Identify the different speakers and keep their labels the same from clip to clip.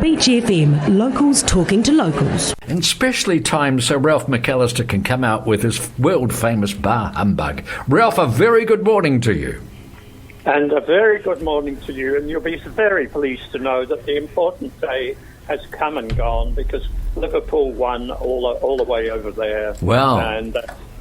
Speaker 1: Beach FM, locals talking to locals.
Speaker 2: In specially times so Ralph McAlister can come out with his world-famous bar humbug. Ralph, a very good morning to you.
Speaker 3: And a very good morning to you, and you'll be very pleased to know that the important day has come and gone because Liverpool won all the way over there.
Speaker 2: Wow.
Speaker 3: And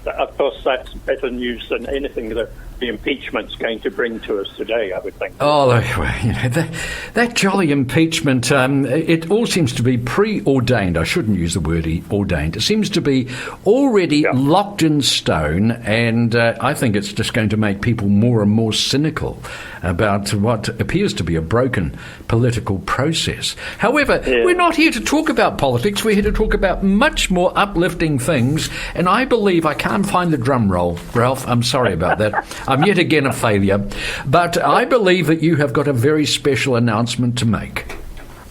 Speaker 3: of course that's better news than anything that the impeachment's going to bring to us today, I would think.
Speaker 2: Oh, that jolly impeachment, it all seems to be preordained. I shouldn't use the word ordained. It seems to be already locked in stone, and I think it's just going to make people more and more cynical about what appears to be a broken political process. However, we're not here to talk about politics. We're here to talk about much more uplifting things, and I believe I can't find the drum roll, Ralph. I'm sorry about that. I'm yet again a failure. But I believe that you have got a very special announcement to make.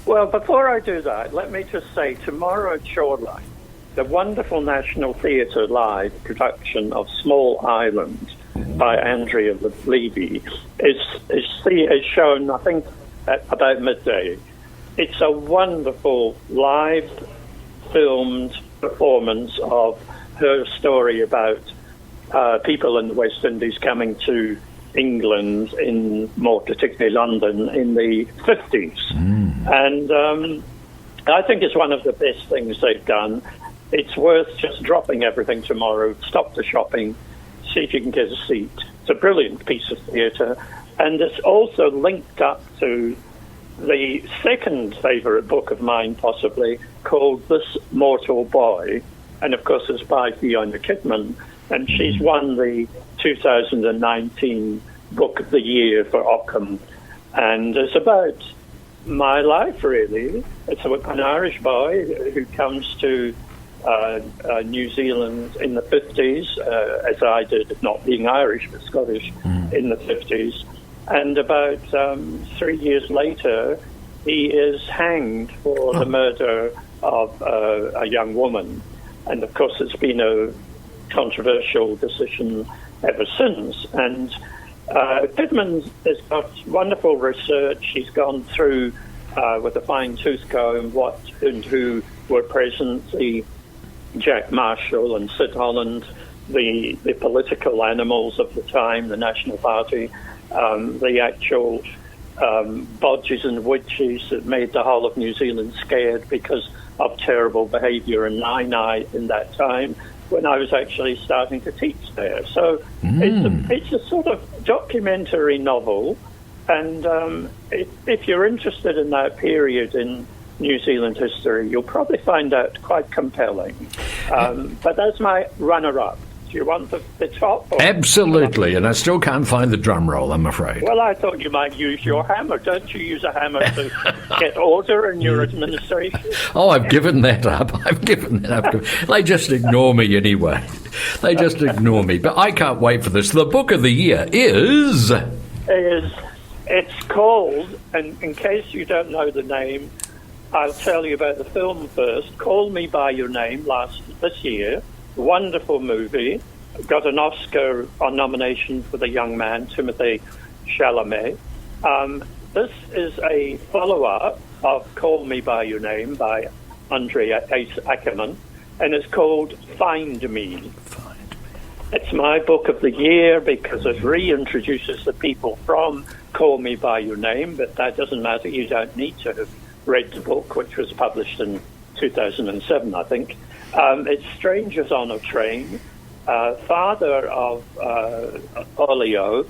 Speaker 3: Well, before I do that, let me just say tomorrow at Shoreline, the wonderful National Theatre live production of Small Island by Andre Levy is shown, I think, at about midday. It's a wonderful live filmed performance of her story about people in the West Indies coming to England, in more particularly London, in the 50s. And I think it's one of the best things they've done. It's worth just dropping everything tomorrow, stop the shopping, see if you can get a seat. It's a brilliant piece of theatre, and it's also linked up to the second favourite book of mine, possibly, called This Mortal Boy, and of course it's by Fiona Kidman, and she's won the 2019 Book of the Year for Ockham, and it's about my life, really. It's an Irish boy who comes to New Zealand in the 50s, as I did, not being Irish but Scottish, in the 50s, and about 3 years later he is hanged for the murder of a young woman, and of course it's been a controversial decision ever since. And Kidman has got wonderful research. She's gone through with a fine-tooth comb what and who were present, the Jack Marshall and Sid Holland, the political animals of the time, the National Party, the actual bodges and witches that made the whole of New Zealand scared because of terrible behaviour in Nainai in that time, when I was actually starting to teach there. So it's a sort of documentary novel, and if you're interested in that period in New Zealand history, you'll probably find that quite compelling. But that's my runner-up. Do you want the top?
Speaker 2: Absolutely, and I still can't find the drum roll, I'm afraid.
Speaker 3: Well, I thought you might use your hammer. Don't you use a hammer to get order in your administration?
Speaker 2: Oh, I've given that up. They just ignore me anyway. They just ignore me. But I can't wait for this. The book of the year is...
Speaker 3: It's called, and in case you don't know the name, I'll tell you about the film first. Call Me By Your Name this year. Wonderful movie. Got an Oscar nomination for the young man, Timothée Chalamet. This is a follow-up of Call Me By Your Name by Andre Aciman, and it's called Find Me. It's my book of the year because it reintroduces the people from Call Me By Your Name, but that doesn't matter. You don't need to have read the book, which was published in 2007, I think. It's Strangers on a Train. Father of Olio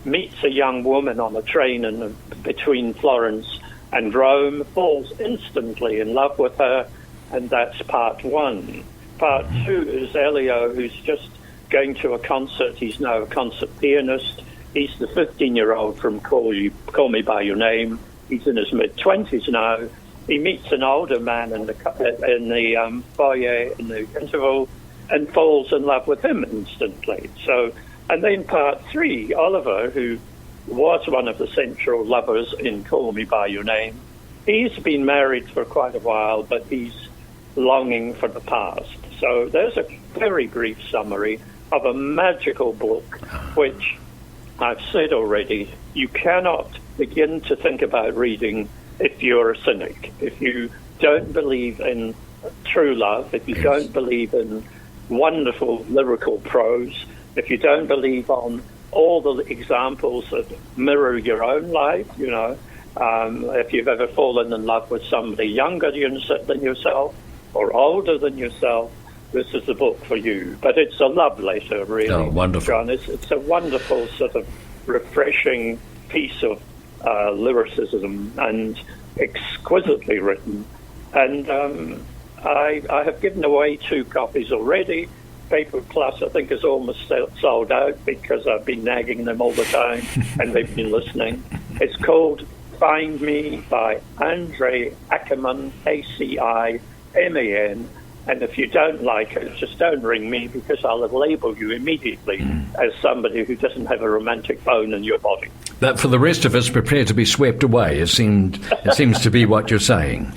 Speaker 3: meets a young woman on a train between Florence and Rome, falls instantly in love with her, and that's part one. Part two is Elio, who's just going to a concert. He's now a concert pianist. He's the 15-year-old from Call Me By Your Name. He's in his mid-20s now. He meets an older man in the foyer in the interval and falls in love with him instantly. So, and then part three, Oliver, who was one of the central lovers in Call Me By Your Name, he's been married for quite a while, but he's longing for the past. So there's a very brief summary of a magical book, which I've said already, you cannot begin to think about reading if you're a cynic, if you don't believe in true love, if you don't believe in wonderful lyrical prose, if you don't believe on all the examples that mirror your own life, if you've ever fallen in love with somebody younger than yourself or older than yourself, this is the book for you. But it's a love letter, really.
Speaker 2: Oh, wonderful.
Speaker 3: John. It's a wonderful sort of refreshing piece of lyricism and exquisitely written. And I have given away 2 copies already. Paper Plus, I think, is almost sold out because I've been nagging them all the time and they've been listening. It's called Find Me by Andre Aciman, Aciman. And if you don't like it, just don't ring me because I'll label you immediately as somebody who doesn't have a romantic bone in your body.
Speaker 2: But for the rest of us, prepare to be swept away. It seems to be what you're saying.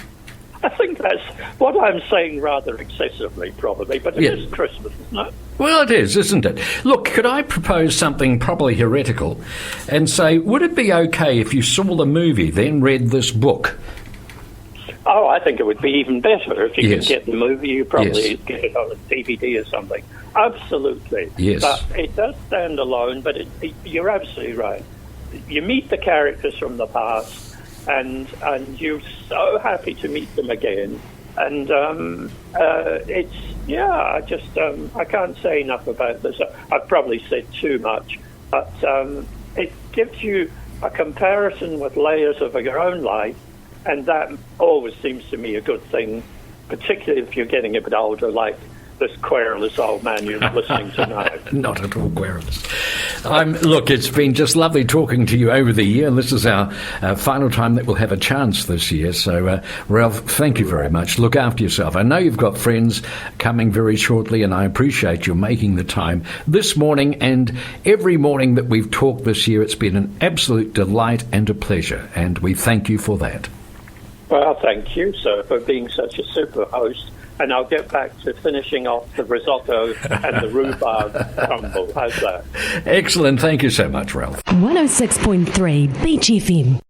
Speaker 3: I think that's what I'm saying rather excessively, probably, but it is Christmas, isn't it?
Speaker 2: Well, it is, isn't it? Look, could I propose something probably heretical and say, would it be okay if you saw the movie, then read this book?
Speaker 3: Oh, I think it would be even better if you could get the movie. You probably get it on a DVD or something. Absolutely.
Speaker 2: Yes.
Speaker 3: But it does stand alone, but you're absolutely right. You meet the characters from the past, and you're so happy to meet them again. And I can't say enough about this. I've probably said too much, but it gives you a comparison with layers of your own life, and that always seems to me a good thing, particularly if you're getting a bit older, like this querulous old man you're listening to now.
Speaker 2: Not at all querulous. Look, it's been just lovely talking to you over the year, and this is our final time that we'll have a chance this year. So, Ralph, thank you very much. Look after yourself. I know you've got friends coming very shortly, and I appreciate you making the time this morning and every morning that we've talked this year. It's been an absolute delight and a pleasure, and we thank you for that.
Speaker 3: Well, thank you, sir, for being such a super host. And I'll get back to finishing off the risotto and the rhubarb crumble. How's that?
Speaker 2: Excellent. Thank you so much, Ralph.
Speaker 1: 106.3 Beach FM.